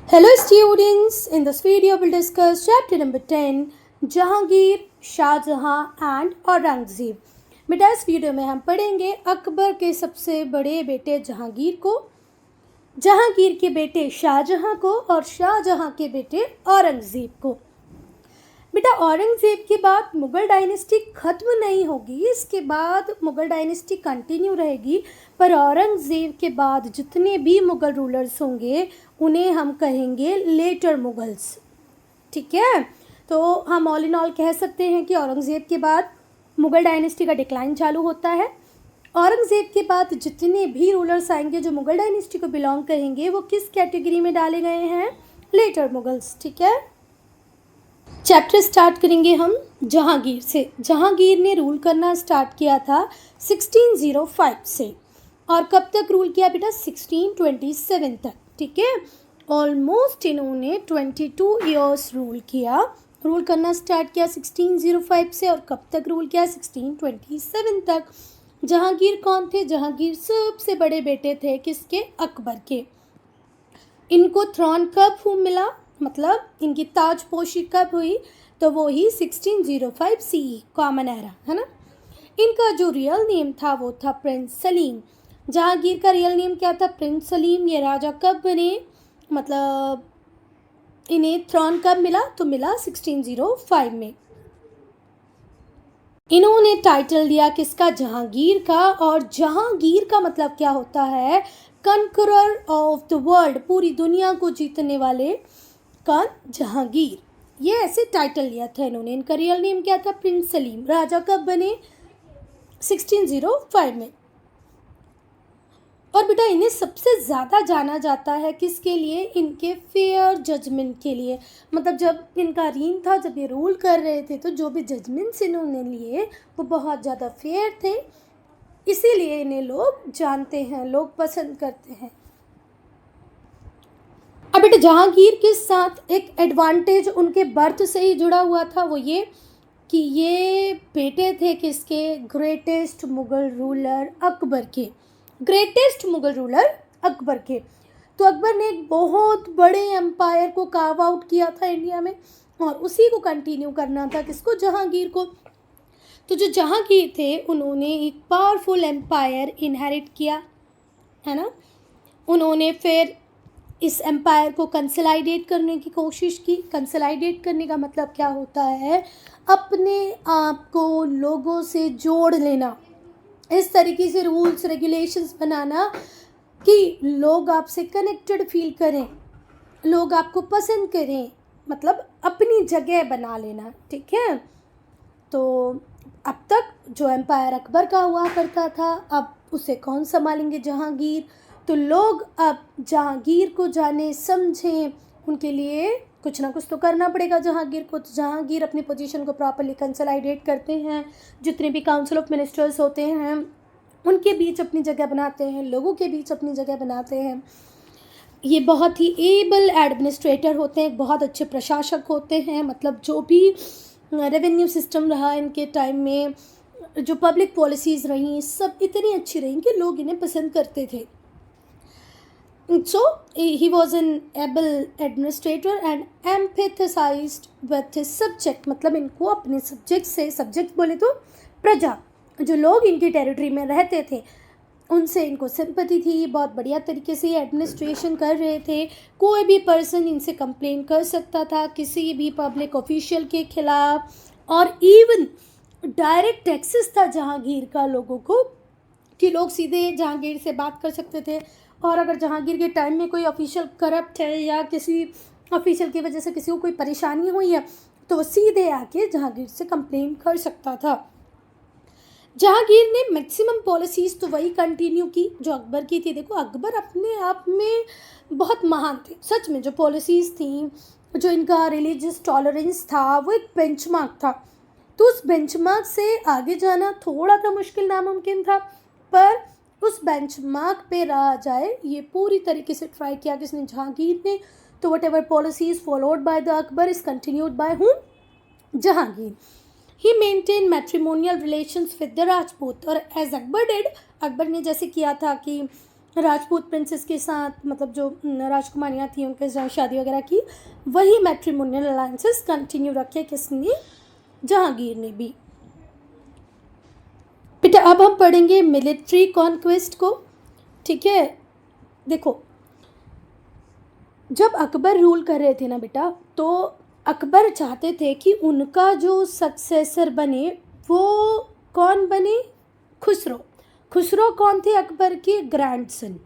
Hello students, in this video we'll discuss chapter number 10 Jahangir, Shahjahan and Aurangzeb. बेटा इस video में हम पढ़ेंगे अकबर के सबसे बड़े बेटे जहांगीर को, जहांगीर के बेटे शाहजहां को और शाहजहां के बेटे औरंगज़ेब को। बेटा औरंगज़ेब के बाद मुग़ल डायनेस्टी ख़त्म नहीं होगी, इसके बाद मुग़ल डायनेस्टी कंटिन्यू रहेगी, पर औरंगज़ेब के बाद जितने भी मुग़ल रूलर्स होंगे उन्हें हम कहेंगे लेटर मुग़ल्स। ठीक है, तो हम ऑल इन ऑल कह सकते हैं कि औरंगज़ेब के बाद मुग़ल डायनेस्टी का डिक्लाइन चालू होता है। औरंगज़ेब के बाद जितने भी रूलर्स आएंगे जो मुग़ल डायनेस्टी को बिलोंग करेंगे वो किस कैटेगरी में डाले गए हैं? लेटर मुग़ल्स। ठीक है, चैप्टर स्टार्ट करेंगे हम जहांगीर से। जहांगीर ने रूल करना स्टार्ट किया था 1605 से, और कब तक रूल किया बेटा? 1627 तक। ठीक है, ऑलमोस्ट इन्होंने 22 ईयर्स रूल किया। रूल करना स्टार्ट किया 1605 से, और कब तक रूल किया? 1627 तक। जहांगीर कौन थे? जहांगीर सबसे बड़े बेटे थे किसके? अकबर के। इनको थ्रोन कब मिला, मतलब इनकी ताजपोशी कब हुई? तो वो ही 1605 CE, कॉमन एरा, है ना। इनका जो रियल नेम था वो था प्रिंस सलीम। जहांगीर का रियल नेम क्या था? प्रिंस सलीम। ये राजा कब बने, मतलब इन्हें थ्रोन कब मिला? तो मिला 1605 में। इन्होंने टाइटल दिया किसका? जहांगीर का। और जहांगीर का मतलब क्या होता है? कनकरर ऑफ द वर्ल्ड, पूरी दुनिया को जीतने वाले का जहांगीर। ये ऐसे टाइटल लिया था इन्होंने। इनका रियल नेम क्या था? प्रिंस सलीम। राजा कब बने? 1605 में। और बेटा इन्हें सबसे ज़्यादा जाना जाता है किसके लिए? इनके फेयर जजमेंट के लिए। मतलब जब इनका रीन था, जब ये रूल कर रहे थे, तो जो भी जजमेंट्स इन्होंने लिए वो बहुत ज़्यादा फेयर थे, इसीलिए इन्हें लोग जानते हैं, लोग पसंद करते हैं। अब बेटा जहांगीर के साथ एक एडवांटेज उनके बर्थ से ही जुड़ा हुआ था, वो ये कि ये बेटे थे किसके? ग्रेटेस्ट मुग़ल रूलर अकबर के। ग्रेटेस्ट मुग़ल रूलर अकबर के। तो अकबर ने एक बहुत बड़े एम्पायर को कार्व आउट किया था इंडिया में, और उसी को कंटिन्यू करना था किसको? जहांगीर को। तो जो जहांगीर थे उन्होंने एक पावरफुल एम्पायर इनहेरिट किया, है ना। उन्होंने फिर इस एम्पायर को कंसोलिडेट करने की कोशिश की। कंसोलिडेट करने का मतलब क्या होता है? अपने आप को लोगों से जोड़ लेना, इस तरीके से रूल्स रेगुलेशंस बनाना कि लोग आपसे कनेक्टेड फील करें, लोग आपको पसंद करें, मतलब अपनी जगह बना लेना। ठीक है, तो अब तक जो एम्पायर अकबर का हुआ करता था, अब उसे कौन संभालेंगे? जहांगीर। तो लोग अब जहांगीर को जाने समझें, उनके लिए कुछ ना कुछ तो करना पड़ेगा जहांगीर को। तो जहांगीर अपनी पोजीशन को प्रॉपर्ली कंसोलिडेट करते हैं, जितने भी काउंसिल ऑफ मिनिस्टर्स होते हैं उनके बीच अपनी जगह बनाते हैं, लोगों के बीच अपनी जगह बनाते हैं। ये बहुत ही एबल एडमिनिस्ट्रेटर होते हैं, बहुत अच्छे प्रशासक होते हैं। मतलब जो भी रेवेन्यू सिस्टम रहा इनके टाइम में, जो पब्लिक पॉलिसीज़ रहीं, सब इतनी अच्छी रहीं कि लोग इन्हें पसंद करते थे। So he was an able administrator and empathized with his subject, मतलब इनको अपने सब्जेक्ट से, सब्जेक्ट बोले तो प्रजा, जो लोग इनकी टेरिटरी में रहते थे, उनसे इनको सिंपैथी थी। बहुत बढ़िया तरीके से ये एडमिनिस्ट्रेशन कर रहे थे। कोई भी पर्सन इनसे कंप्लेन कर सकता था किसी भी पब्लिक ऑफिशियल के खिलाफ, और इवन डायरेक्ट एक्सेस था जहांगीर का लोगों को कि लोग सीधे जहांगीर से बात कर सकते थे। और अगर जहांगीर के टाइम में कोई ऑफिशियल करप्ट है या किसी ऑफिशियल की वजह से किसी को कोई परेशानी हुई है, तो वो सीधे आके जहांगीर से कंप्लेन कर सकता था। जहांगीर ने मैक्सिमम पॉलिसीज़ तो वही कंटिन्यू की जो अकबर की थी। देखो अकबर अपने आप में बहुत महान थे, सच में। जो पॉलिसीज़ थी, जो इनका रिलीजियस टॉलरेंस था, वो एक बेंचमार्क था। तो उस बेंचमार्क से आगे जाना थोड़ा सा मुश्किल, नामुमकिन था, पर उस बेंचमार्क पे रहा जाए ये पूरी तरीके से ट्राई किया किसने? जहांगीर ने। तो what ever policies followed by the Akbar is continued bye whom? Jahangir. He maintain matrimonial relations with the Rajput. और एज अकबर डिड, अकबर ने जैसे किया था कि राजपूत प्रिंसेस के साथ, मतलब जो राजकुमारियाँ थी उनके साथ शादी वगैरह की, वही मैट्रिमोनियल अलायंसेस कंटिन्यू रखे किसने, जहांगीर ने भी। बेटा अब हम पढ़ेंगे मिलिट्री कॉन्क्वेस्ट को, ठीक है। देखो जब अकबर रूल कर रहे थे ना बेटा, तो अकबर चाहते थे कि उनका जो सक्सेसर बने वो कौन बने, खुसरो। खुसरो कौन थे, अकबर के ग्रैंडसन।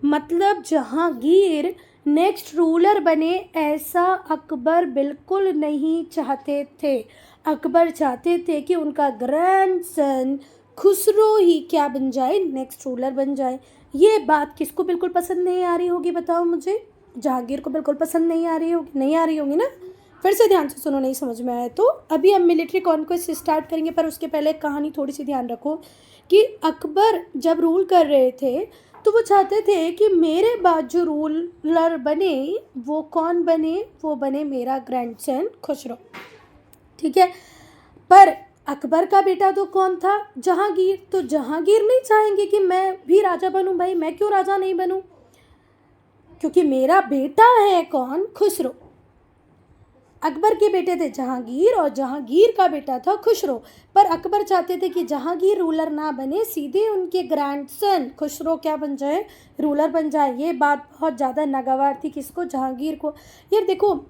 मतलब जहांगीर नेक्स्ट रूलर बने ऐसा अकबर बिल्कुल नहीं चाहते थे। अकबर चाहते थे कि उनका ग्रैंडसन खुसरो ही क्या बन जाए, नेक्स्ट रूलर बन जाए। ये बात किसको बिल्कुल पसंद नहीं आ रही होगी, बताओ मुझे। जहांगीर को बिल्कुल पसंद नहीं आ रही होगी, नहीं आ रही होगी ना। फिर से ध्यान से सुनो, नहीं समझ में आया तो। अभी हम मिलिट्री कॉन्क्वेस्ट स्टार्ट करेंगे, पर उसके पहले कहानी थोड़ी सी ध्यान रखो कि अकबर जब रूल कर रहे थे तो वो चाहते थे कि मेरे बाद जो रूलर बने वो कौन बने, वो बने मेरा ग्रैंडसन खुसरो, ठीक है। पर अकबर का बेटा तो कौन था, जहांगीर। तो जहांगीर नहीं चाहेंगे कि मैं भी राजा बनूं, भाई मैं क्यों राजा नहीं बनूं, क्योंकि मेरा बेटा है कौन, खुसरो। अकबर के बेटे थे जहांगीर और जहांगीर का बेटा था खुसरो। पर अकबर चाहते थे कि जहांगीर रूलर ना बने, सीधे उनके ग्रैंडसन खुसरो क्या बन जाए, रूलर बन जाए। ये बात बहुत ज़्यादा नागवार थी किसको, जहांगीर को। यार देखो,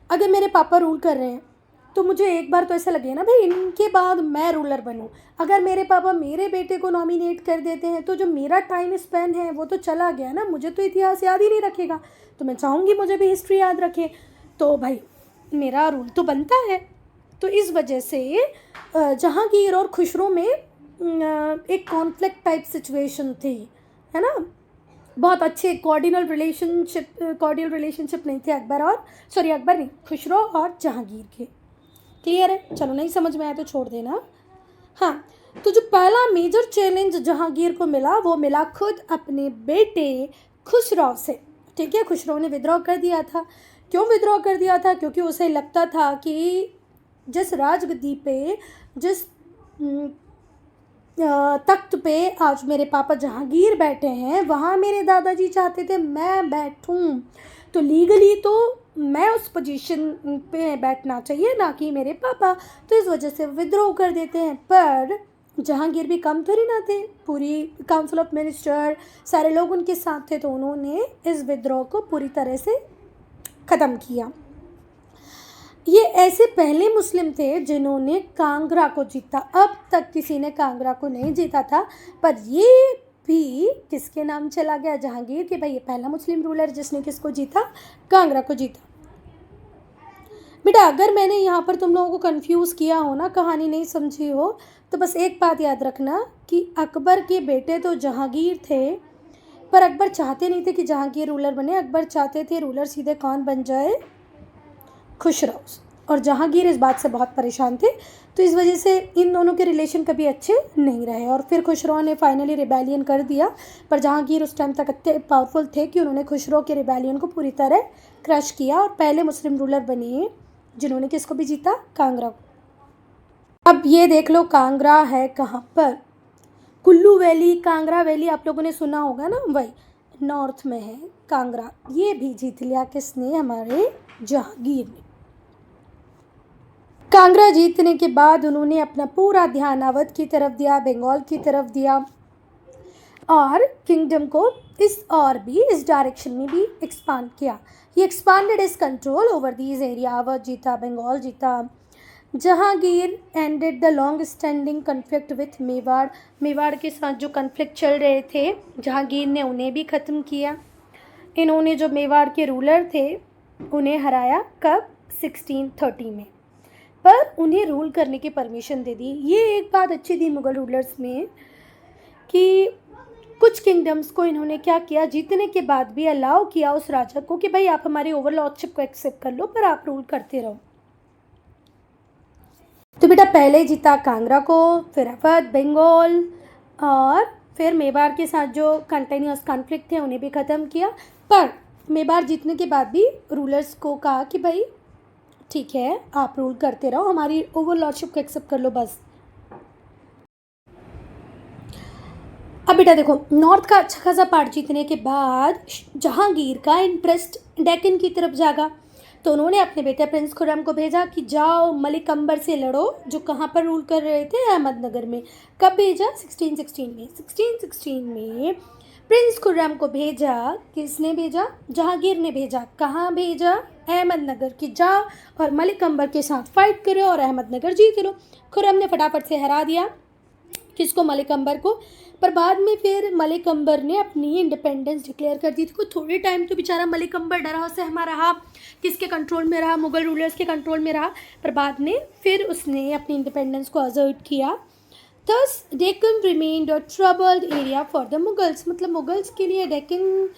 अगर मेरे पापा रूल कर रहे हैं तो मुझे एक बार तो ऐसा लगे ना भाई इनके बाद मैं रूलर बनूं। अगर मेरे पापा मेरे बेटे को नॉमिनेट कर देते हैं तो जो मेरा टाइम स्पेन है वो तो चला गया ना, मुझे तो इतिहास याद ही नहीं रखेगा। तो मैं चाहूँगी मुझे भी हिस्ट्री याद रखे, तो भाई मेरा रूल तो बनता है। तो इस वजह से जहांगीर और खुसरो में एक कॉन्फ्लिक्ट टाइप सिचुएशन थी, है ना। बहुत अच्छे कॉर्डियल रिलेशनशिप नहीं थे अकबर और, सॉरी अकबर नहीं, खुसरो और जहांगीर के। क्लियर है, चलो नहीं समझ में आया तो छोड़ देना। हाँ, तो जो पहला मेजर चैलेंज जहांगीर को मिला वो मिला खुद अपने बेटे खुसरो से, ठीक है। खुसरो ने विद्रोह कर दिया था। क्यों विद्रोह कर दिया था, क्योंकि उसे लगता था कि जिस राजगद्दी पे, जिस तख्त पे आज मेरे पापा जहांगीर बैठे हैं, वहाँ मेरे दादाजी चाहते थे मैं बैठूं। तो लीगली तो मैं उस पोजीशन पे बैठना चाहिए, ना कि मेरे पापा। तो इस वजह से विद्रोह कर देते हैं। पर जहांगीर भी कम थोड़ी ना थे, पूरी काउंसिल ऑफ मिनिस्टर सारे लोग उनके साथ थे, तो उन्होंने इस विद्रोह को पूरी तरह से ख़त्म किया। ये ऐसे पहले मुस्लिम थे जिन्होंने कांगड़ा को जीता। अब तक किसी ने कांगड़ा को नहीं जीता था, पर ये भी किसके नाम चला गया, जहांगीर के। भाई ये पहला मुस्लिम रूलर जिसने किसको जीता, कांगड़ा को जीता। बेटा अगर मैंने यहाँ पर तुम लोगों को कंफ्यूज किया हो ना, कहानी नहीं समझी हो, तो बस एक बात याद रखना कि अकबर के बेटे तो जहांगीर थे, पर अकबर चाहते नहीं थे कि जहांगीर रूलर बने। अकबर चाहते थे रूलर सीधे कौन बन जाए, खुसरो। और जहांगीर इस बात से बहुत परेशान थे, तो इस वजह से इन दोनों के रिलेशन कभी अच्छे नहीं रहे। और फिर खुसरो ने फाइनली रिबेलियन कर दिया। पर जहांगीर उस टाइम तक इतने पावरफुल थे कि उन्होंने खुसरो के रिबेलियन को पूरी तरह क्रश किया और पहले मुस्लिम रूलर बने जिन्होंने किसको भी जीता, कांगड़ा। अब ये देख लो कांगड़ा है कहाँ पर, कुल्लू वैली, कांगड़ा वैली आप लोगों ने सुना होगा ना, वही नॉर्थ में है कांगड़ा। ये भी जीत लिया किसने, हमारे जहांगीर ने। कांगड़ा जीतने के बाद उन्होंने अपना पूरा ध्यान अवध की तरफ दिया, बंगाल की तरफ दिया, और किंगडम को इस डायरेक्शन में भी एक्सपांड किया। He expanded his control over these area. Awadh जीता, बंगाल जीता। Jahangir ended the long standing conflict with Mewar. Mewar के साथ जो कन्फ्लिक्ट चल रहे थे, जहांगीर ने उन्हें भी ख़त्म किया। इन्होंने जो मेवाड़ के रूलर थे उन्हें हराया, कब, 1630 में। पर उन्हें रूल करने की परमिशन दे दी। ये एक बात अच्छी थी मुग़ल रूलर्स में कि कुछ किंगडम्स को इन्होंने क्या किया, जीतने के बाद भी अलाउ किया उस राजा को कि भाई आप हमारी ओवरलॉर्डशिप को एक्सेप्ट कर लो, पर आप रूल करते रहो। तो बेटा पहले जीता कांगड़ा को, फिर अवध, बंगाल, और फिर मेवाड़ के साथ जो कंटिन्यूस कॉन्फ्लिक्ट थे उन्हें भी ख़त्म किया। पर मेवाड़ जीतने के बाद भी रूलर्स को कहा कि भाई ठीक है आप रूल करते रहो, हमारी ओवरलॉर्डशिप को एक्सेप्ट कर लो बस। अब बेटा देखो, नॉर्थ का अच्छा खासा पार्ट जीतने के बाद जहांगीर का इंटरेस्ट डेक्कन की तरफ जागा, तो उन्होंने अपने बेटे प्रिंस खुर्रम को भेजा कि जाओ मलिक अंबर से लड़ो, जो कहाँ पर रूल कर रहे थे, अहमदनगर में। कब भेजा? 1616 में। 1616 में प्रिंस खुर्रम को भेजा। किसने भेजा? जहांगीर ने भेजा। कहाँ भेजा? अहमदनगर, कि जाओ और मलिक अंबर के साथ फाइट करो और अहमदनगर जीत लो। खुर्रम ने फटाफट से हरा दिया किसको? मलिक अंबर को। पर बाद में फिर मलिक अंबर ने अपनी इंडिपेंडेंस डिक्लेयर कर दी थी। कुछ थोड़े टाइम तो बेचारा मलिक अंबर डरा सहमा रहा, किसके कंट्रोल में रहा? मुगल रूलर्स के कंट्रोल में रहा। पर बाद में फिर उसने अपनी इंडिपेंडेंस को असर्ट किया। Thus, Deccan remained a troubled area for the Mughals. मतलब मुगल्स के लिए डेक्कन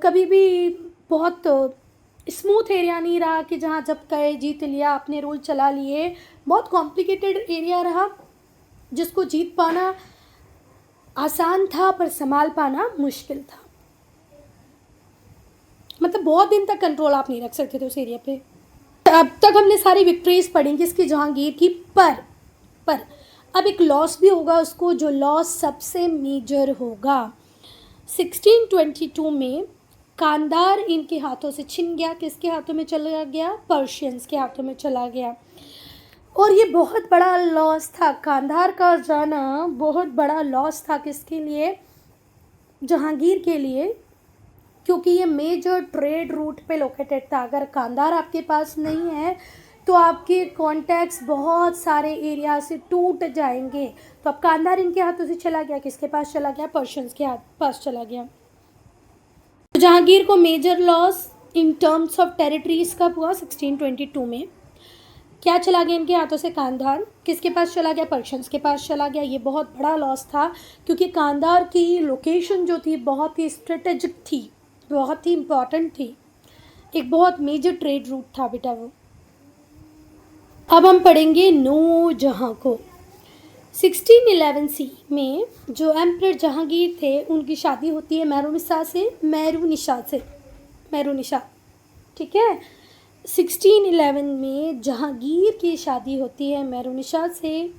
कभी भी बहुत स्मूथ एरिया नहीं रहा कि जहाँ जब गए जीत लिया, अपने रूल चला लिए। बहुत कॉम्प्लिकेटेड एरिया रहा, जिसको जीत पाना आसान था पर संभाल पाना मुश्किल था। मतलब बहुत दिन तक कंट्रोल आप नहीं रख सकते थे उस एरिया पे। अब तक हमने सारी विक्ट्रीज पढ़ी किसकी? जहांगीर की। पर अब एक लॉस भी होगा उसको, जो लॉस सबसे मेजर होगा। 1622 में कांधार इनके हाथों से छिन गया। किसके हाथों में चला गया? पर्शियंस के हाथों में चला गया। और ये बहुत बड़ा लॉस था, कांधार का जाना बहुत बड़ा लॉस था। किसके लिए? जहांगीर के लिए, क्योंकि ये मेजर ट्रेड रूट पे लोकेटेड था। अगर कांधार आपके पास नहीं है तो आपके कॉन्टैक्ट्स बहुत सारे एरिया से टूट जाएंगे। तो अब कांधार इनके हाथों से चला गया। किसके पास चला गया? पर्शियंस के पास चला गया। तो जहांगीर को major loss in terms of territories कब हुआ? 1622 में। क्या चला गया इनके हाथों से? कांधार। किसके पास चला गया? पर्शियंस के पास चला गया। ये बहुत बड़ा लॉस था, क्योंकि कांधार की लोकेशन जो थी बहुत ही स्ट्रेटेजिक थी, बहुत ही इम्पॉर्टेंट थी, एक बहुत मेजर ट्रेड रूट था बेटा वो। अब हम पढ़ेंगे नूरजहाँ को। 1611 सी में जो एम्परर जहांगीर थे उनकी शादी होती है मेहरुनिशा। ठीक है। 1611 में जहांगीर की शादी होती है मेहरुनिशा से,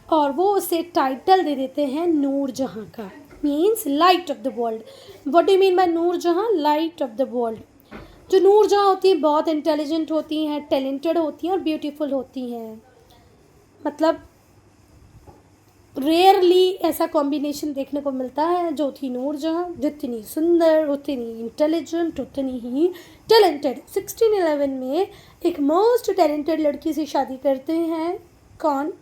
और वो उसे टाइटल दे देते हैं नूरजहाँ का, means light of the world. What do you mean by Nurjahan? Light of the world. जो नूरजहाँ होती हैं बहुत इंटेलिजेंट होती हैं, टैलेंटेड होती हैं और ब्यूटीफुल होती हैं। मतलब रेयरली ऐसा कॉम्बिनेशन देखने को मिलता है। जो थी नूरजहाँ, जितनी सुंदर उतनी इंटेलिजेंट उतनी ही टैलेंटेड। 1611 में एक मोस्ट टैलेंटेड लड़की से शादी करते हैं। कौन?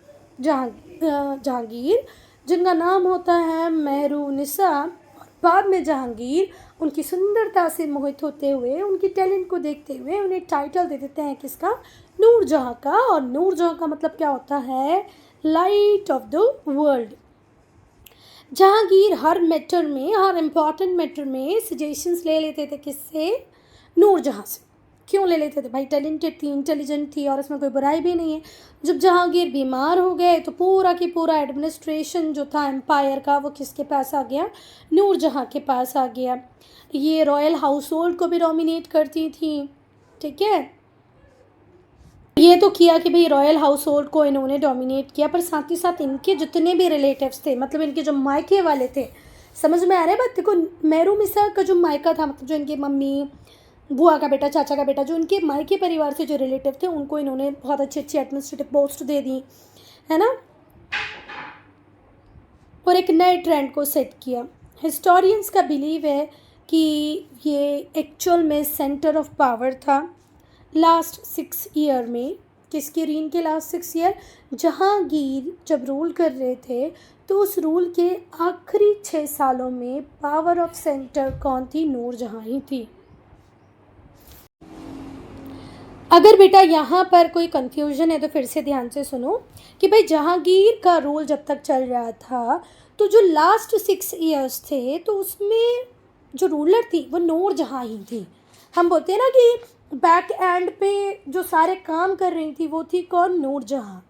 जहांगीर, जिनका नाम होता है मेहरुनिसा। और बाद में जहांगीर उनकी सुंदरता से मोहित होते हुए, उनकी टैलेंट को देखते हुए उन्हें टाइटल दे देते हैं किसका? नूरजहाँ का। और नूरजहाँ का मतलब क्या होता है? Light of the world. Jahangir her matter में, हर इम्पॉर्टेंट मैटर में सजेशंस ले लेते थे किससे? नूरजहाँ से। क्यों ले लेते थे? भाई टैलेंटेड थी, इंटेलिजेंट थी, और इसमें कोई बुराई भी नहीं है। जब जहांगीर बीमार हो गए तो पूरा की पूरा एडमिनिस्ट्रेशन जो था एम्पायर का, वो किसके पास आ गया? नूरजहाँ के पास आ गया। ये रॉयल हाउस होल्ड को भी डोमिनेट करती थी। ठीक है। ये तो किया कि भाई रॉयल हाउस होल्ड को इन्होंने डोमिनेट किया, पर साथ ही साथ इनके जितने भी रिलेटिव्स थे, मतलब इनके जो मायके वाले थे, समझ में आ रहा है बात? देखो, मेहरुनिसा का जो मायका था, मतलब जो इनकी मम्मी, बुआ का बेटा, चाचा का बेटा, जो इनके मायके परिवार से जो रिलेटिव थे, उनको इन्होंने बहुत अच्छी अच्छी एडमिनिस्ट्रेटिव पोस्ट दे दी, है ना, और एक नए ट्रेंड को सेट किया। हिस्टोरियंस का बिलीव है कि ये एक्चुअल में सेंटर ऑफ पावर था लास्ट 6 ईयर में। किसके रीन के लास्ट 6 ईयर? जहांगीर जब रूल कर रहे थे तो उस रूल के आखिरी 6 सालों में पावर ऑफ सेंटर कौन थी? नूरजहाँ ही थी। अगर बेटा यहाँ पर कोई कन्फ्यूजन है तो फिर से ध्यान से सुनो कि भाई जहांगीर का रूल जब तक चल रहा था तो जो लास्ट 6 ईयर्स थे तो उसमें जो रूलर थी वो नूरजहाँ ही थी। हम बोलते हैं ना कि बैक एंड पे जो सारे काम कर रही थी वो थी कौन? नूरजहाँ,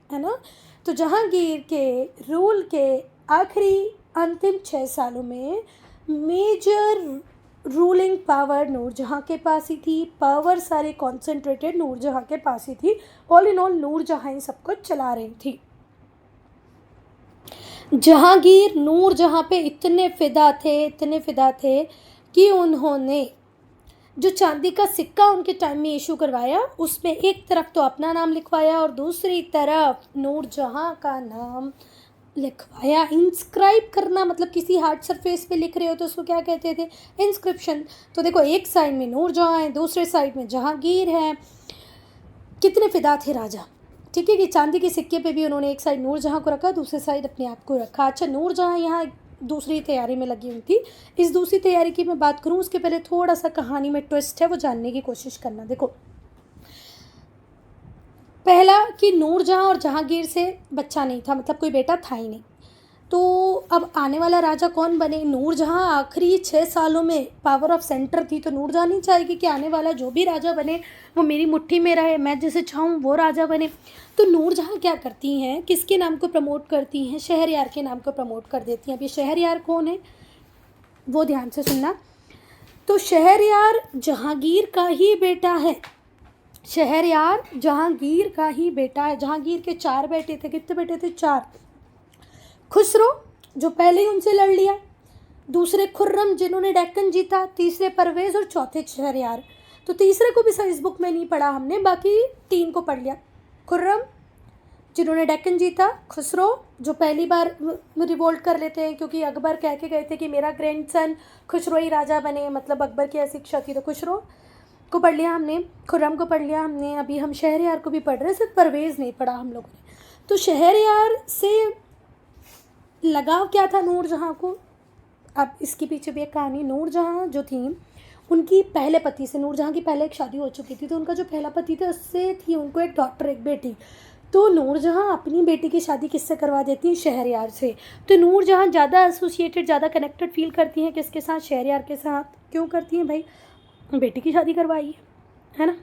है ना। तो जहांगीर के रूल के आखिरी अंतिम 6 सालों में मेजर रूलिंग पावर नूरजहाँ के पास ही थी। पावर सारे कॉन्सेंट्रेटेड नूरजहाँ के पास ही थी। ऑल इन ऑल नूरजहाँ ही सब कुछ चला रही थी। जहांगीर नूर जहाँ पे इतने फ़िदा थे कि उन्होंने जो चांदी का सिक्का उनके टाइम में इशू करवाया उसमें एक तरफ तो अपना नाम लिखवाया और दूसरी तरफ नूर जहाँ का नाम लिखवाया। इंस्क्राइब करना मतलब किसी हार्ड सरफेस पे लिख रहे हो तो उसको क्या कहते थे? इंस्क्रिप्शन। तो देखो एक साइड में नूर जहाँ है, दूसरे साइड में जहांगीर है। कितने फ़िदा थे राजा, ठीक है कि चांदी के सिक्के पे भी उन्होंने एक साइड नूर जहाँ को रखा, दूसरी साइड अपने आप को रखा। अच्छा, नूर जहाँ यहाँ दूसरी तैयारी में लगी हुई थी। इस दूसरी तैयारी की मैं बात करूँ उसके पहले थोड़ा सा कहानी में ट्विस्ट है, वो जानने की कोशिश करना। देखो, पहला कि नूर जहाँ और जहांगीर से बच्चा नहीं था, मतलब कोई बेटा था ही नहीं। तो अब आने वाला राजा कौन बने? नूर जहाँ आखिरी 6 सालों में पावर ऑफ सेंटर थी, तो नूर जहाँ नहीं चाहेगी कि आने वाला जो भी राजा बने वो मेरी मुट्ठी में रहे, मैं जैसे चाहूँ वो राजा बने। तो नूर जहाँ क्या करती हैं, किसके नाम को प्रमोट करती हैं? शहरयार के नाम को प्रमोट कर देती हैं। अब ये शहरयार कौन है वो ध्यान से सुनना। तो शहरयार जहांगीर का ही बेटा है। शहरयार जहांगीर का ही बेटा है। जहांगीर के 4 बेटे थे। कितने बेटे थे? 4। खुसरो जो पहले ही उनसे लड़ लिया, दूसरे खुर्रम जिन्होंने डेक्कन जीता, तीसरे परवेज़ और चौथे शहरयार। तो तीसरे को भी साइंस बुक में नहीं पढ़ा हमने, बाकी 3 को पढ़ लिया। खुर्रम जिन्होंने डेक्कन जीता, खुसरो जो पहली बार रिवोल्ट कर लेते हैं क्योंकि अकबर कह के गए थे कि मेरा ग्रैंडसन खुसरो ही राजा बने, मतलब अकबर की ऐसी इच्छा थी। तो खुसरो को पढ़ लिया हमने, खुर्रम को पढ़ लिया हमने, अभी हम शहरयार को भी पढ़ रहे हैं, सिर्फ परवेज़ नहीं पढ़ा हम लोगों ने। तो शहरयार से लगाव क्या था नूर जहाँ को? अब इसके पीछे भी एक कहानी। नूर जहाँ जो थी उनकी पहले पति से, नूर जहाँ की पहले एक शादी हो चुकी थी, तो उनका जो पहला पति था उससे थी उनको एक डॉटर, एक बेटी। तो नूर जहाँ अपनी बेटी की शादी किससे करवा देती हैं? शहरयार से। तो नूर जहाँ ज़्यादा एसोसिएटेड, ज़्यादा कनेक्टेड फील करती हैं किसके साथ? शहरयार के साथ। क्यों करती हैं भाई? बेटी की शादी करवाई है ना।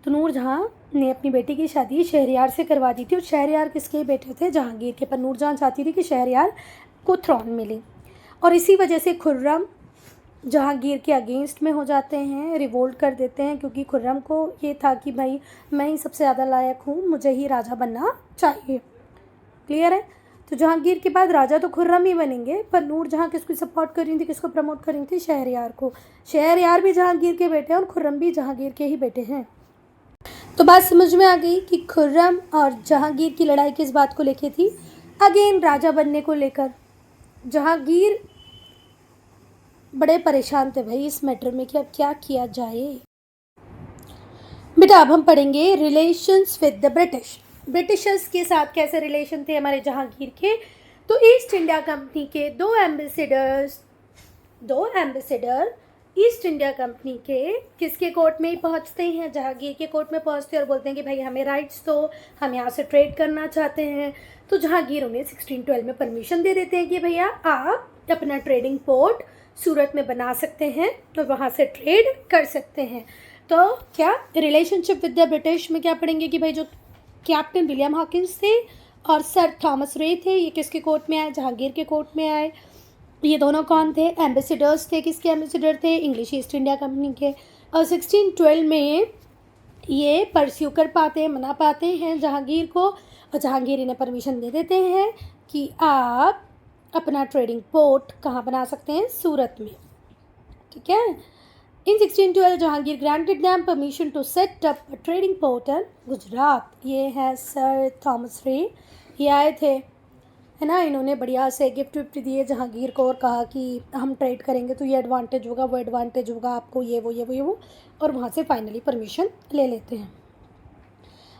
तो नूर जहाँ ने अपनी बेटी की शादी शहरयार से करवा दी थी, और शहरयार किसके बेटे थे? जहांगीर के। पर नूर जहाँ चाहती थी कि शहरयार को थ्रोन मिले, और इसी वजह से खुर्रम जहांगीर के अगेंस्ट में हो जाते हैं, रिवोल्ट कर देते हैं, क्योंकि खुर्रम को ये था कि भाई मैं ही सबसे ज़्यादा लायक हूँ, मुझे ही राजा बनना चाहिए। क्लियर है? तो जहांगीर के बाद राजा तो खुर्रम ही बनेंगे, पर नूर जहाँ किसको सपोर्ट कर रही थी, किसको प्रमोट कर रही थी? शहरयार को। शहरयार भी जहांगीर के बेटे हैं और खुर्रम भी जहांगीर के ही बेटे हैं। तो बात समझ में आ गई कि खुर्रम और जहांगीर की लड़ाई किस बात को लेके थी? अगेन राजा बनने को लेकर। जहांगीर बड़े परेशान थे भाई इस मैटर में कि अब क्या किया जाए। बेटा अब हम पढ़ेंगे relations with the British. Britishers के साथ कैसे रिलेशन थे हमारे जहांगीर के। तो ईस्ट इंडिया कंपनी के 2 एम्बेसडर ईस्ट इंडिया कंपनी के किसके कोर्ट में ही पहुंचते हैं? जहांगीर के कोर्ट में पहुंचते हैं और बोलते हैं कि भाई हमें राइट्स दो, हम यहाँ से ट्रेड करना चाहते हैं। तो जहांगीर उन्हें 1612 में परमिशन दे देते हैं कि भैया आप अपना ट्रेडिंग पोर्ट सूरत में बना सकते हैं, तो वहाँ से ट्रेड कर सकते हैं। तो क्या रिलेशनशिप विद द ब्रिटिश में क्या पढ़ेंगे कि भाई जो कैप्टन विलियम हॉकिंस थे और सर थॉमस रे थे, ये किसके कोर्ट में आए? जहांगीर के कोर्ट में आए। ये दोनों कौन थे? एम्बेसडर्स थे। किसके एम्बेसडर थे? इंग्लिश ईस्ट इंडिया कंपनी के। और 1612 में ये परस्यू कर पाते हैं, मना पाते हैं जहांगीर को, और जहांगीर इन्हें परमिशन दे देते हैं कि आप अपना ट्रेडिंग पोर्ट कहाँ बना सकते हैं? सूरत में। ठीक है। In 1612 Jahangir granted them permission to set up a trading port in Gujarat. ये है सर थॉमस रे, ये आए थे, है ना। इन्होंने बढ़िया से गिफ्ट विफ्ट दिए जहांगीर को और कहा कि हम ट्रेड करेंगे तो ये एडवांटेज होगा, वो एडवांटेज होगा आपको, ये वो, और वहाँ से फाइनली परमिशन ले लेते हैं।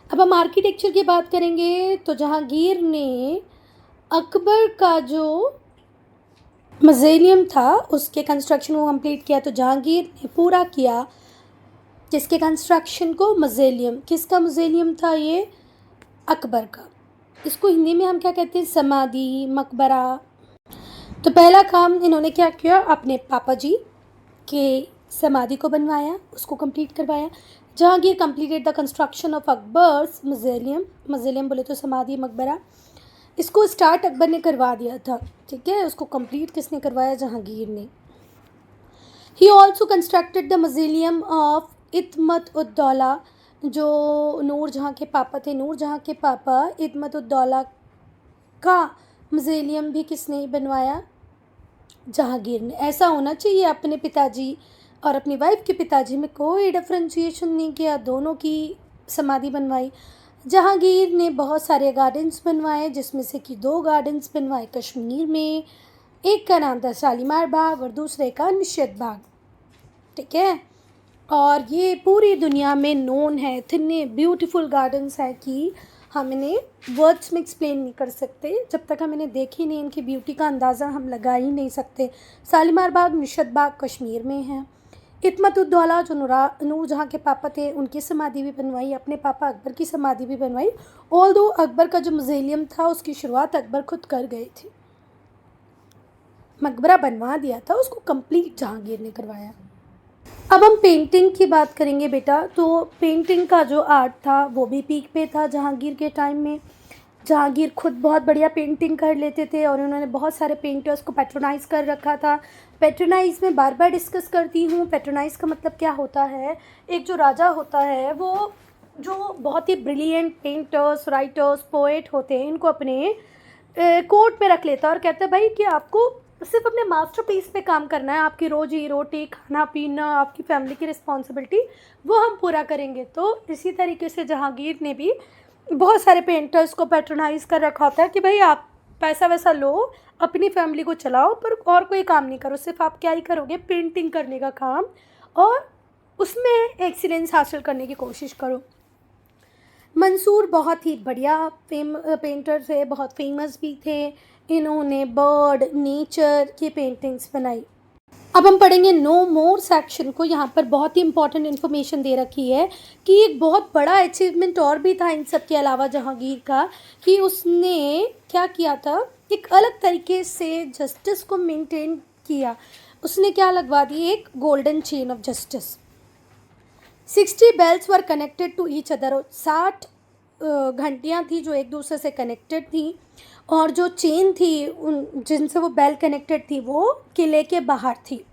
अब हम आर्किटेक्चर की बात करेंगे। तो जहांगीर ने अकबर का जो मज़ेलियम था उसके कंस्ट्रक्शन को कंप्लीट किया। तो जहांगीर ने पूरा किया किसके कंस्ट्रक्शन को? मज़ेलियम। किसका मज़ेलियम था ये? अकबर का। इसको हिंदी में हम क्या कहते हैं? समाधि, मकबरा। तो पहला काम इन्होंने क्या किया? अपने पापा जी के समाधि को बनवाया, उसको कंप्लीट करवाया। Jahangir completed the construction of Akbar's mausoleum. Mausoleum बोले तो समाधि, मकबरा। इसको स्टार्ट अकबर ने करवा दिया था, ठीक है। उसको कंप्लीट किसने करवाया? जहांगीर ने। He also constructed the mausoleum of Itimad-ud-Daulah, जो नूर जहाँ के पापा थे। नूर जहाँ के पापा इत्मत-उद-दौला का मुज़ेलियम भी किसने बनवाया? जहांगीर ने। ऐसा होना चाहिए, अपने पिताजी और अपनी वाइफ के पिताजी में कोई डिफ्रेंशिएशन नहीं किया, दोनों की समाधि बनवाई। जहांगीर ने बहुत सारे गार्डन्स बनवाए, जिसमें से कि 2 गार्डन्स बनवाए कश्मीर में, एक का नाम था शालीमार बाग और दूसरे का निषद बाग, ठीक है। और ये पूरी दुनिया में नोन है, इतने ब्यूटीफुल गार्डन्स हैं कि हम इन्हें वर्ड्स में एक्सप्लेन नहीं कर सकते, जब तक हम इन्हें देखें नहीं इनकी ब्यूटी का अंदाज़ा हम लगा ही नहीं सकते। शालीमार बाग, निषद बाग कश्मीर में है। इत्मतुद्दौला जो नूरजहाँ के पापा थे, उनकी समाधि भी बनवाई, अपने पापा अकबर की समाधि भी बनवाई। ऑल्दो अकबर का जो मुज़ेलियम था उसकी शुरुआत अकबर खुद कर गए थे, मकबरा बनवा दिया था, उसको कंप्लीट जहांगीर ने करवाया। अब हम पेंटिंग की बात करेंगे बेटा। तो पेंटिंग का जो आर्ट था वो भी पीक पे था जहांगीर के टाइम में। जहांगीर खुद बहुत बढ़िया पेंटिंग कर लेते थे और उन्होंने बहुत सारे पेंटर्स को पैट्रोनाइज़ कर रखा था। पैट्रोनाइज़ में बार बार डिस्कस करती हूँ, पैट्रोनाइज़ का मतलब क्या होता है। एक जो राजा होता है वो जो बहुत ही ब्रिलियंट पेंटर्स, राइटर्स, पोएट होते हैं, इनको अपने कोर्ट में रख लेता है और कहता है भाई कि आपको सिर्फ अपने मास्टरपीस पे काम करना है, आपकी रोजी रोटी, खाना पीना, आपकी फैमिली की रिस्पॉन्सिबिलिटी वो हम पूरा करेंगे। तो इसी तरीके से जहांगीर ने भी बहुत सारे पेंटर्स को पैट्रोनाइज़ कर रखा होता है कि भाई आप पैसा वैसा लो, अपनी फैमिली को चलाओ, पर और कोई काम नहीं करो, सिर्फ आप क्या ही करोगे, पेंटिंग करने का काम, और उसमें एक्सीलेंस हासिल करने की कोशिश करो। मंसूर बहुत ही बढ़िया पेंटर थे, बहुत फेमस भी थे। इन्होंने बर्ड, नेचर की पेंटिंग्स बनाई। अब हम पढ़ेंगे नो मोर सेक्शन को। यहाँ पर बहुत ही इंपॉर्टेंट इन्फॉर्मेशन दे रखी है कि एक बहुत बड़ा अचीवमेंट और भी था इन सब के अलावा जहांगीर का, कि उसने क्या किया था, एक अलग तरीके से जस्टिस को मेंटेन किया। उसने क्या लगवा दी, एक golden chain of justice. 60 bells were connected to each other. 60 घंटियाँ थी जो एक दूसरे से कनेक्टेड थी, और जो चेन थी उन जिनसे वो बेल कनेक्टेड थी वो किले के बाहर थी।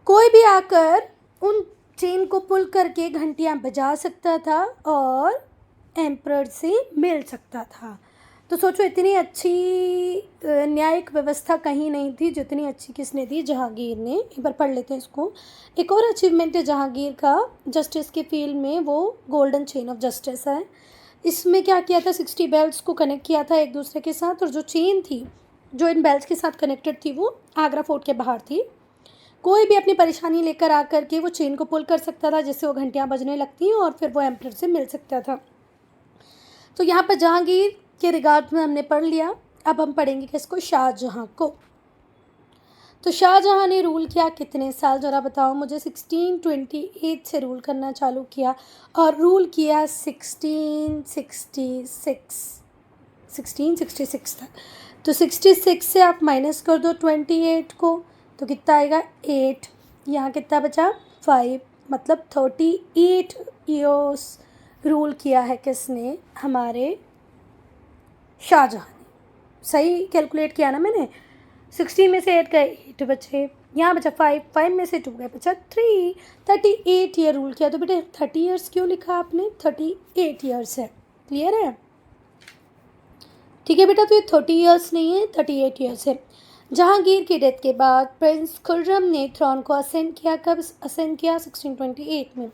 कोई भी आकर उन चेन को पुल करके घंटियाँ बजा सकता था और एम्परर से मिल सकता था। तो सोचो, इतनी अच्छी न्यायिक व्यवस्था कहीं नहीं थी जितनी अच्छी किसने दी, जहांगीर ने। एक बार पढ़ लेते हैं इसको। एक और अचीवमेंट है जहांगीर का जस्टिस के फील्ड में, वो गोल्डन चेन ऑफ जस्टिस है। इसमें क्या किया था, 60 बेल्स को कनेक्ट किया था एक दूसरे के साथ, और जो चेन थी जो इन बेल्स के साथ कनेक्टेड थी वो आगरा फोर्ट के बाहर थी। कोई भी अपनी परेशानी लेकर आकर के वो चेन को पुल कर सकता था, जिससे वो घंटियाँ बजने लगती और फिर वो एम्परर से मिल सकता था। तो यहाँ पर जहांगीर के रिगार्ड में हमने पढ़ लिया। अब हम पढ़ेंगे किसको, शाहजहाँ को। तो शाहजहाँ ने रूल किया कितने साल, ज़रा बताओ मुझे। 1628 से रूल करना चालू किया और रूल किया 1666 तक। तो 66 से आप माइनस कर दो 28 को, तो कितना आएगा 8। यहाँ कितना बचा 5, मतलब 38 ईयर्स रूल किया है किसने, हमारे शाहजहाँ ने। सही कैलकुलेट किया ना मैंने। 16 में से 8 गए, 8 बचे, यहाँ बचा 5, 5 में से 2 गए, बचा 3। 38 ईयर रूल किया। तो बेटे 30 ईयर्स क्यों लिखा आपने, 38 ईयर्स है। क्लियर है, ठीक है बेटा। तो ये 30 ईयर्स नहीं है, 38 ईयर्स है। जहांगीर की डेथ के बाद प्रिंस खुर्रम ने थ्रोन को असेंड किया। कब असेंड किया, 1628 में।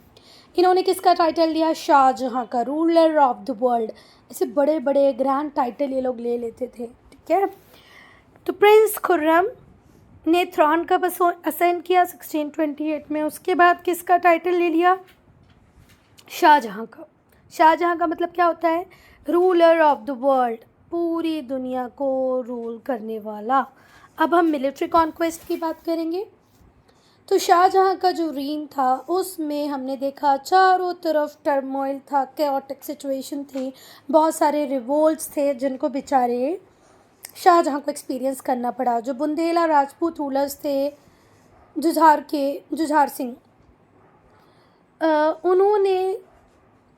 इन्होंने किसका टाइटल लिया, शाहजहाँ का, रूलर ऑफ द वर्ल्ड। ऐसे बड़े बड़े ग्रैंड टाइटल ये लोग ले लेते थे, ठीक है। तो प्रिंस खुर्रम ने थ्रोन का असेंड किया 1628 में। उसके बाद किसका टाइटल ले लिया, शाहजहाँ का। शाहजहाँ का मतलब क्या होता है, रूलर ऑफ द वर्ल्ड, पूरी दुनिया को रूल करने वाला। अब हम मिलिट्री कॉन्क्वेस्ट की बात करेंगे। तो शाहजहाँ का जो रीन था उसमें हमने देखा चारों तरफ टर्मोइल था, कैओटिक सिचुएशन थी, बहुत सारे रिवोल्ट्स थे जिनको बेचारे शाहजहाँ को एक्सपीरियंस करना पड़ा। जो बुंदेला राजपूत रूलर्स थे, जुझार सिंह, उन्होंने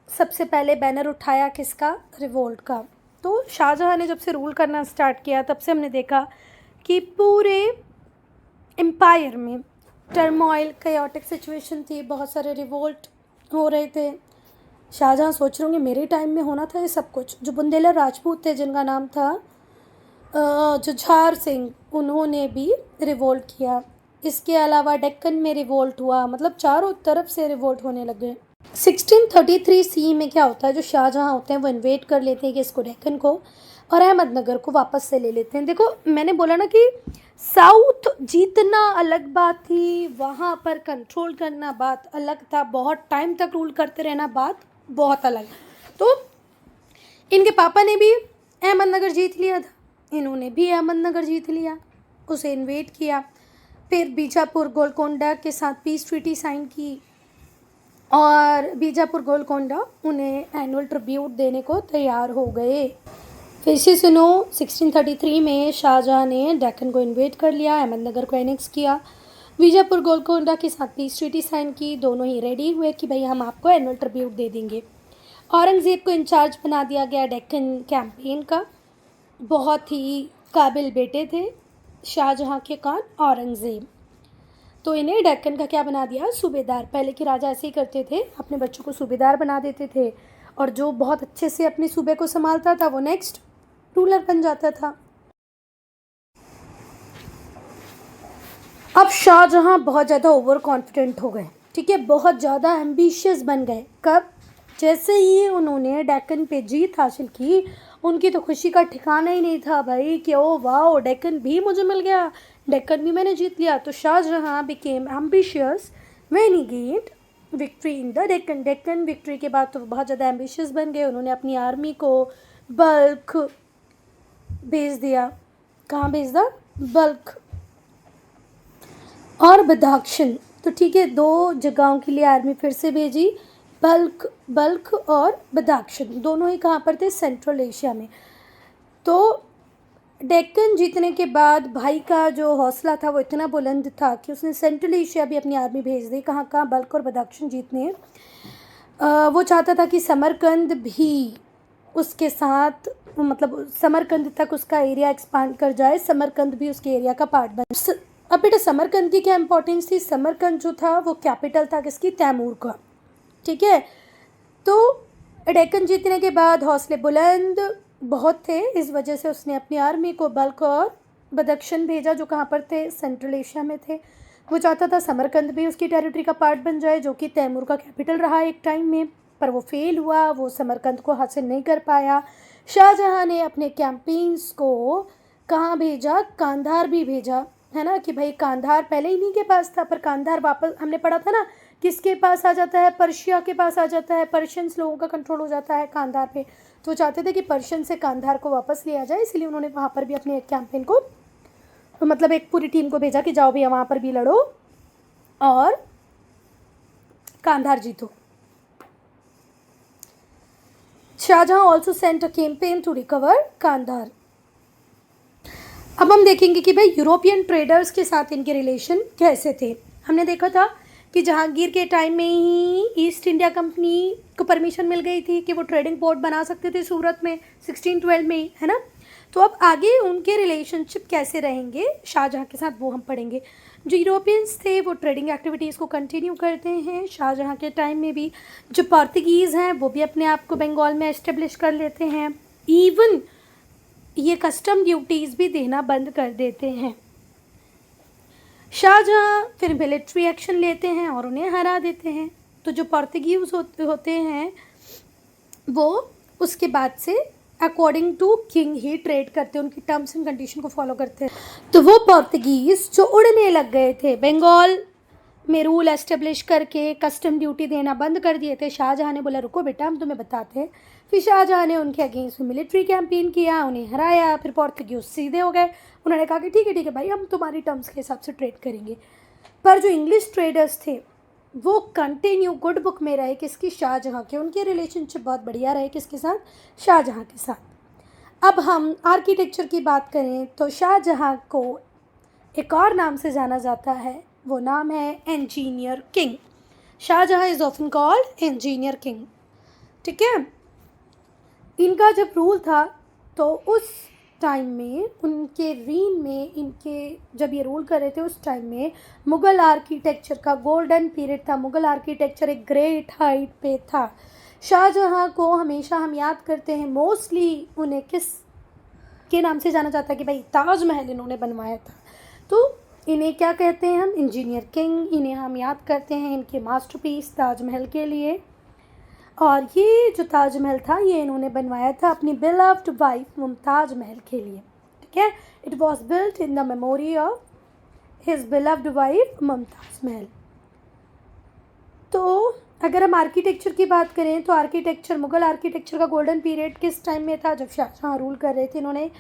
सबसे पहले बैनर उठाया किसका, रिवोल्ट का। तो शाहजहाँ ने जब से रूल करना स्टार्ट किया तब से हमने देखा कि पूरे एम्पायर में टर्मोइल, कैओटिक सिचुएशन थी, बहुत सारे रिवोल्ट हो रहे थे। शाहजहाँ सोच रहे होंगे मेरे टाइम में होना था ये सब कुछ। जो बुंदेला राजपूत थे जिनका नाम था जुझार सिंह उन्होंने भी रिवोल्ट किया। इसके अलावा डेक्कन में रिवोल्ट हुआ, मतलब चारों तरफ से रिवोल्ट होने लगे। 1633 सी में क्या होता है, जो शाहजहाँ होते हैं वो इन्वेट कर लेते हैं कि इसको डेक्कन को और अहमदनगर को वापस से ले लेते हैं। देखो मैंने बोला ना कि साउथ जीतना अलग बात थी, वहाँ पर कंट्रोल करना बात अलग था, बहुत टाइम तक रूल करते रहना बात बहुत अलग। तो इनके पापा ने भी अहमदनगर जीत लिया था, इन्होंने भी अहमदनगर जीत लिया, उसे इन्वेट किया। फिर बीजापुर गोलकोंडा के साथ पीस ट्रीटी साइन की और बीजापुर गोलकोंडा उन्हें एनुअल ट्रिब्यूट देने को तैयार हो गए। फिर से सुनो, 1633 में शाहजहाँ ने डेक्कन को इन्वेट कर लिया, अहमदनगर को एनेक्स किया, बीजापुर गोलकोंडा के साथ पीस ट्रीटी साइन की, दोनों ही रेडी हुए कि भाई हम आपको एनुअल ट्रिब्यूट दे देंगे। औरंगज़ेब को इंचार्ज बना दिया गया डेक्कन कैंपेन का। बहुत ही काबिल बेटे थे शाहजहाँ के, कौन, औरंगज़ेब। तो इन्हें डेक्कन का क्या बना दिया, सूबेदार। पहले के राजा ऐसे ही करते थे, अपने बच्चों को सूबेदार बना देते थे और जो बहुत अच्छे से अपने सूबे को संभालता था वो नेक्स्ट रूलर बन जाता था। अब शाहजहाँ बहुत ज़्यादा ओवर कॉन्फिडेंट हो गए, ठीक है, बहुत ज़्यादा एम्बिशियस बन गए। कब, जैसे ही उन्होंने डेक्कन पे जीत हासिल की, उनकी तो खुशी का ठिकाना ही नहीं था भाई कि ओ वाह डेक्कन भी मुझे मिल गया, डेक्कन भी मैंने जीत लिया। तो Shahjahan became ambitious when he gained victory in the Deccan. Deccan victory के बाद तो बहुत ज़्यादा एम्बिशियस बन गए, उन्होंने अपनी आर्मी को बल्क भेज दिया। कहाँ भेज दिया, बल्क और बदाख्शन। तो ठीक है, दो जगहों के लिए आर्मी फिर से भेजी, बल्क और बदाख्शन, दोनों ही कहाँ पर थे, सेंट्रल एशिया में। तो डेक्कन जीतने के बाद भाई का जो हौसला था वो इतना बुलंद था कि उसने सेंट्रल एशिया भी अपनी आर्मी भेज दी। कहाँ, बल्क और बदाख्शन जीतने। वो चाहता था कि समरकंद भी उसके साथ, मतलब समरकंद तक उसका एरिया एक्सपांड कर जाए, समरकंद भी उसके एरिया का पार्ट बने। अब बेटा समरकंद की क्या इंपॉर्टेंस थी, समरकंद जो था वो कैपिटल था किसकी, तैमूर का, ठीक है। तो डेक्कन जीतने के बाद हौसले बुलंद बहुत थे, इस वजह से उसने अपनी आर्मी को बल्क और बदख्शन भेजा, जो कहाँ पर थे, सेंट्रल एशिया में थे। वो चाहता था समरकंद भी उसकी टेरिटरी का पार्ट बन जाए, जो कि तैमूर का कैपिटल रहा एक टाइम में, पर वो फेल हुआ, वो समरकंद को हासिल नहीं कर पाया। शाहजहाँ ने अपने कैंपेन्स को कहाँ भेजा, कांधार भी भेजा, है ना, कि भाई कांधार पहले इन्हीं के पास था, पर कांधार वापस, हमने पढ़ा था ना, किसके पास आ जाता है, पर्शिया के पास आ जाता है, पर्शियंस लोगों का कंट्रोल हो जाता है कांधार पे। तो चाहते थे कि पर्शियन से कांधार को वापस लिया जाए, इसलिए उन्होंने वहाँ पर भी अपने एक कैंपेन को, मतलब एक पूरी टीम को भेजा कि जाओ भैया वहाँ पर भी लड़ो और कांधार जीतो। Shahjahan also sent a campaign to recover Kandahar. अब हम देखेंगे कि भाई यूरोपियन ट्रेडर्स के साथ इनके रिलेशन कैसे थे। हमने देखा था कि जहांगीर के टाइम में ही ईस्ट इंडिया कंपनी को परमिशन मिल गई थी कि वो ट्रेडिंग पोर्ट बना सकते थे सूरत में 1612 में ही, है ना। तो अब आगे उनके रिलेशनशिप कैसे रहेंगे शाहजहाँ के साथ वो हम पढ़ेंगे। जो यूरोपियंस थे वो ट्रेडिंग एक्टिविटीज़ को कंटिन्यू करते हैं शाहजहाँ के टाइम में भी। जो पोर्तुगीज़ हैं वो भी अपने आप को बंगाल में एस्टेब्लिश कर लेते हैं, इवन ये कस्टम ड्यूटीज़ भी देना बंद कर देते हैं। शाहजहाँ फिर मिलिट्री एक्शन लेते हैं और उन्हें हरा देते हैं। तो जो पोर्तुगीज़ होते हैं वो उसके बाद से अकॉर्डिंग टू किंग ही ट्रेड करते हैं, उनकी टर्म्स एंड कंडीशन को फॉलो करते हैं। तो वो पोर्तुगीज़ जो उड़ने लग गए थे, बंगाल में रूल एस्टेब्लिश करके कस्टम ड्यूटी देना बंद कर दिए थे, शाहजहाँ ने बोला रुको बेटा हम तुम्हें बताते हैं। फिर शाहजहाँ ने उनके अगेंस्ट मिलिट्री कैंपेन किया, उन्हें हराया। फिर पोर्तुगीज़ सीधे हो गए, उन्होंने कहा कि ठीक है भाई हम तुम्हारी टर्म्स के हिसाब से ट्रेड करेंगे। पर जो इंग्लिश ट्रेडर्स थे वो कंटिन्यू गुड बुक में रहे किसकी, शाहजहाँ के। उनके रिलेशनशिप बहुत बढ़िया रहे किसके साथ, शाहजहाँ के साथ। अब हम आर्किटेक्चर की बात करें तो शाहजहाँ को एक और नाम से जाना जाता है, वो नाम है engineer king. Shahjahan is often called engineer king, ठीक है। इनका जब रूल था तो उस टाइम में, उनके रीन में, इनके जब ये रूल कर रहे थे उस टाइम में मुग़ल आर्किटेक्चर का गोल्डन पीरियड था। मुग़ल आर्किटेक्चर एक ग्रेट हाइट पे था। शाहजहाँ को हमेशा हम याद करते हैं, मोस्टली उन्हें किस के नाम से जाना जाता है कि भाई ताजमहल इन्होंने बनवाया था। तो इन्हें क्या कहते हैं हम, इंजीनियर किंग। इन्हें हम याद करते हैं इनके मास्टरपीस ताजमहल के लिए। और ये जो ताजमहल था ये इन्होंने बनवाया था अपनी बिलव्ड वाइफ मुमताज़ महल के लिए, ठीक है। It was built in the memory of his beloved wife Mumtaz महल। तो अगर हम आर्किटेक्चर की बात करें तो आर्किटेक्चर, मुग़ल आर्किटेक्चर का गोल्डन पीरियड किस टाइम में था, जब शाहजहाँ रूल कर रहे थे। इन्होंने,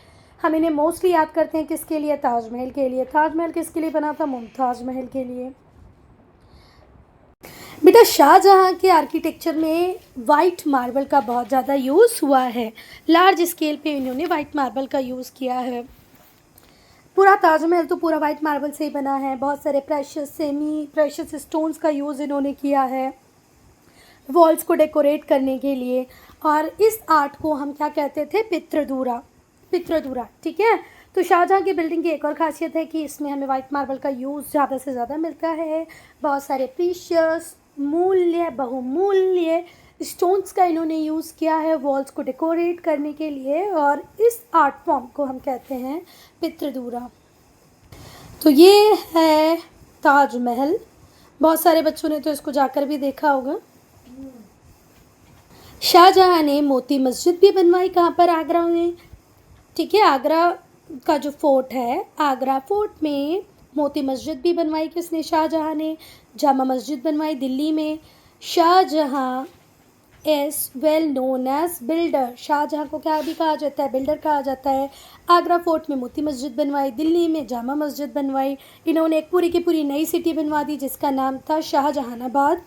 हम इन्हें मोस्टली याद करते हैं किसके लिए, ताजमहल के लिए। ताजमहल किसके लिए बना था, मुमताज़ महल के लिए। बेटा शाहजहाँ के आर्किटेक्चर में वाइट मार्बल का बहुत ज़्यादा यूज़ हुआ है, लार्ज स्केल पे इन्होंने वाइट मार्बल का यूज़ किया है। पूरा ताजमहल तो पूरा वाइट मार्बल से ही बना है। बहुत सारे प्रेशियस, सेमी प्रेशियस स्टोन्स का यूज़ इन्होंने किया है वॉल्स को डेकोरेट करने के लिए। और इस आर्ट को हम क्या कहते थे, पित्रदूरा, पित्रदूरा, ठीक है। तो शाहजहाँ की बिल्डिंग की एक और खासियत है कि इसमें हमें वाइट मार्बल का यूज़ ज़्यादा से ज़्यादा मिलता है। बहुत सारे प्रीशियस, मूल्य, बहुमूल्य स्टोन्स का इन्होंने यूज़ किया है वॉल्स को डेकोरेट करने के लिए, और इस आर्ट फॉर्म को हम कहते हैं पित्रदूरा। तो ये है ताजमहल। बहुत सारे बच्चों ने तो इसको जाकर भी देखा होगा। शाहजहाँ ने मोती मस्जिद भी बनवाई, कहाँ पर, आगरा में, ठीक है। आगरा का जो फोर्ट है, आगरा फोर्ट में मोती मस्जिद भी बनवाई किसने, शाहजहाँ ने। जामा मस्जिद बनवाई दिल्ली में। Shahjahan is well known as builder, Shahjahan को क्या भी कहा जाता है, बिल्डर कहा जाता है। आगरा फोर्ट में मोती मस्जिद बनवाई, दिल्ली में जामा मस्जिद बनवाई। इन्होंने एक पूरी की पूरी नई सिटी बनवा दी जिसका नाम था Shahjahanabad.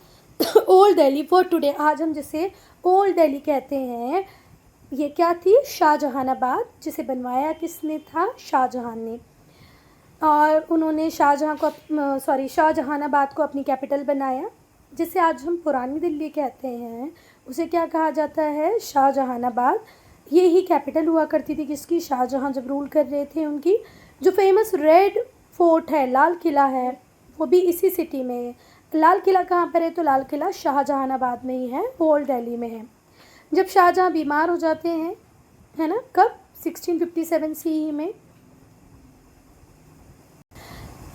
Old Delhi for today, आज हम जिसे ओल्ड दिल्ली कहते हैं, ये क्या थी, शाहजहानाबाद, जिसे बनवाया किसने था, शाहजहाँ ने। और उन्होंने शाहजहानाबाद को अपनी कैपिटल बनाया, जिसे आज हम पुरानी दिल्ली कहते हैं, उसे क्या कहा जाता है, शाहजहानाबाद। ये ही कैपिटल हुआ करती थी किसकी, शाहजहाँ जब रूल कर रहे थे उनकी। जो फेमस रेड फोर्ट है, लाल किला है, वो भी इसी सिटी में है। लाल किला कहाँ पर है, तो लाल किला शाहजहानाबाद में ही है, ओल्ड दिल्ली में है। जब शाहजहाँ बीमार हो जाते हैं, है ना, कब, 1657 CE में।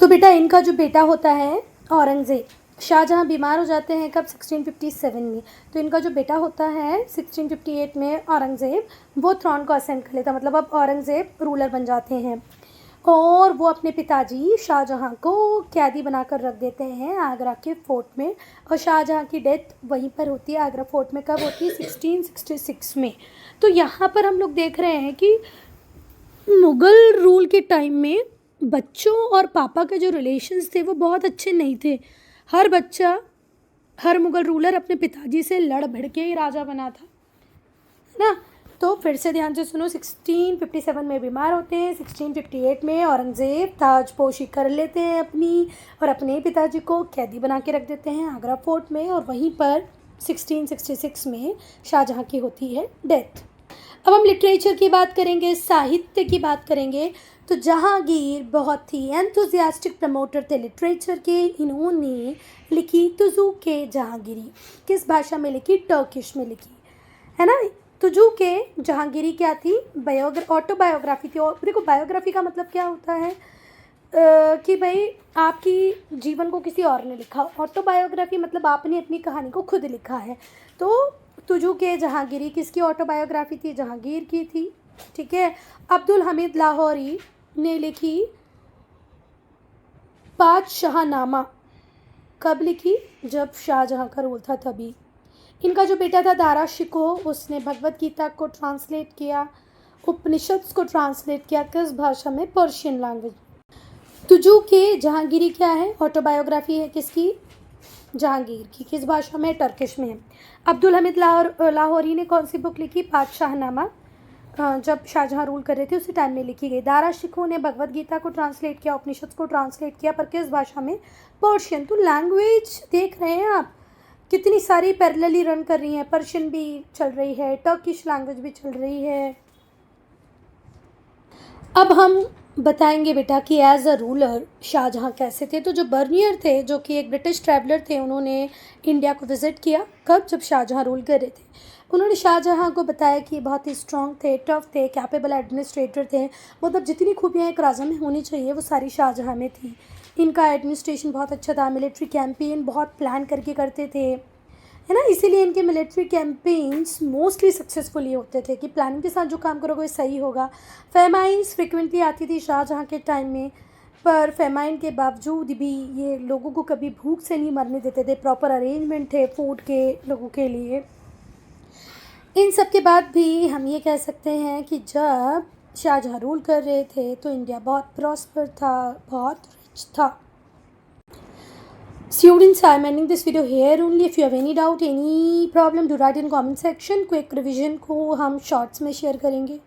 तो बेटा इनका जो बेटा होता है औरंगज़ेब, शाहजहाँ बीमार हो जाते हैं कब, 1657 में। तो इनका जो बेटा होता है 1658 में औरंगज़ेब, वो थ्रोन को असेंड कर लेता, मतलब अब औरंगज़ेब रूलर बन जाते हैं। और वो अपने पिताजी शाहजहाँ को कैदी बनाकर रख देते हैं आगरा के फोर्ट में। और शाहजहाँ की डेथ वहीं पर होती है, आगरा फोर्ट में, कब होती है, 1666 में। तो यहाँ पर हम लोग देख रहे हैं कि मुग़ल रूल के टाइम में बच्चों और पापा के जो रिलेशंस थे वो बहुत अच्छे नहीं थे। हर बच्चा, हर मुग़ल रूलर अपने पिताजी से लड़ भिड़ के ही राजा बना था, है ना। तो फिर से ध्यान से सुनो, 1657 में बीमार होते हैं, 1658 में औरंगज़ेब ताजपोशी कर लेते हैं अपनी, और अपने पिताजी को कैदी बना के रख देते हैं आगरा फोर्ट में। और वहीं पर 1666 में शाहजहाँ की होती है डेथ। अब हम लिटरेचर की बात करेंगे, साहित्य की बात करेंगे। तो जहांगीर बहुत ही एंथुजियास्टिक प्रमोटर थे लिटरेचर के। इन्होंने लिखी तुज़ुक-ए जहांगीरी, किस भाषा में लिखी, टर्किश में लिखी, है ना। तुज़ुक-ए जहांगीरी क्या थी, ऑटोबायोग्राफी थी। और देखो बायोग्राफी का मतलब क्या होता है, कि भाई आपकी जीवन को किसी और ने लिखा। ऑटोबायोग्राफी मतलब आपने अपनी कहानी को खुद लिखा है। तो तुज़ुक-ए जहांगीरी किसकी ऑटोबायोग्राफी थी, जहांगीर की थी, ठीक है। अब्दुल हमीद लाहौरी ने लिखी बादशाहनामा, कब लिखी, जब शाहजहाँ का रूल था तभी। इनका जो बेटा था दारा शिकोह, उसने भगवत गीता को ट्रांसलेट किया, उपनिषद को ट्रांसलेट किया, किस भाषा में, पर्शियन लैंग्वेज। तुज़ुक-ए जहांगीरी क्या है, ऑटोबायोग्राफी है किसकी, जहांगीर की, किस भाषा में, टर्किश में है। अब्दुल हमीद लाहौरी ने कौन सी बुक लिखी, बादशाहनामा, जब शाहजहाँ रूल कर रहे थे उसी टाइम में लिखी गई। दारा शिकोह ने भगवत गीता को ट्रांसलेट किया, उपनिषद को ट्रांसलेट किया, पर किस भाषा में, पर्शियन। तो लैंग्वेज देख रहे हैं आप, कितनी सारी पैरेलली रन कर रही हैं, पर्शियन भी चल रही है, टर्किश लैंग्वेज भी चल रही है। अब हम बताएंगे बेटा कि एज अ रूलर शाहजहाँ कैसे थे। तो जो बर्नियर थे, जो कि एक ब्रिटिश ट्रैवलर थे, उन्होंने इंडिया को विज़िट किया। कब? जब शाहजहाँ रूल कर रहे थे। उन्होंने शाहजहाँ को बताया कि बहुत ही स्ट्रॉन्ग थे, टफ थे, कैपेबल एडमिनिस्ट्रेटर थे। मतलब जितनी खूबियाँ एक राजा में होनी चाहिए वो सारी शाहजहाँ में थी। इनका एडमिनिस्ट्रेशन बहुत अच्छा था, मिलिट्री कैंपेन बहुत प्लान करके करते थे, है ना। इसीलिए इनके मिलिट्री कैंपेन्स मोस्टली सक्सेसफुल ये होते थे कि प्लानिंग के साथ जो काम करोगे वो सही होगा। फेमाइन्स फ्रिक्वेंटली आती थी शाहजहाँ के टाइम में, पर फेमाइन के बावजूद भी ये लोगों को कभी भूख से नहीं मरने देते थे। प्रॉपर अरेंजमेंट थे फूड के लोगों के लिए। इन सब के बाद भी हम ये कह सकते हैं कि जब शाहजहाँ रूल कर रहे थे तो इंडिया बहुत प्रॉस्पर था, बहुत रिच था। Students, I'm ending this video here only. If you have any doubt, any problem, do write in comment section. Quick revision को हम shorts में share करेंगे.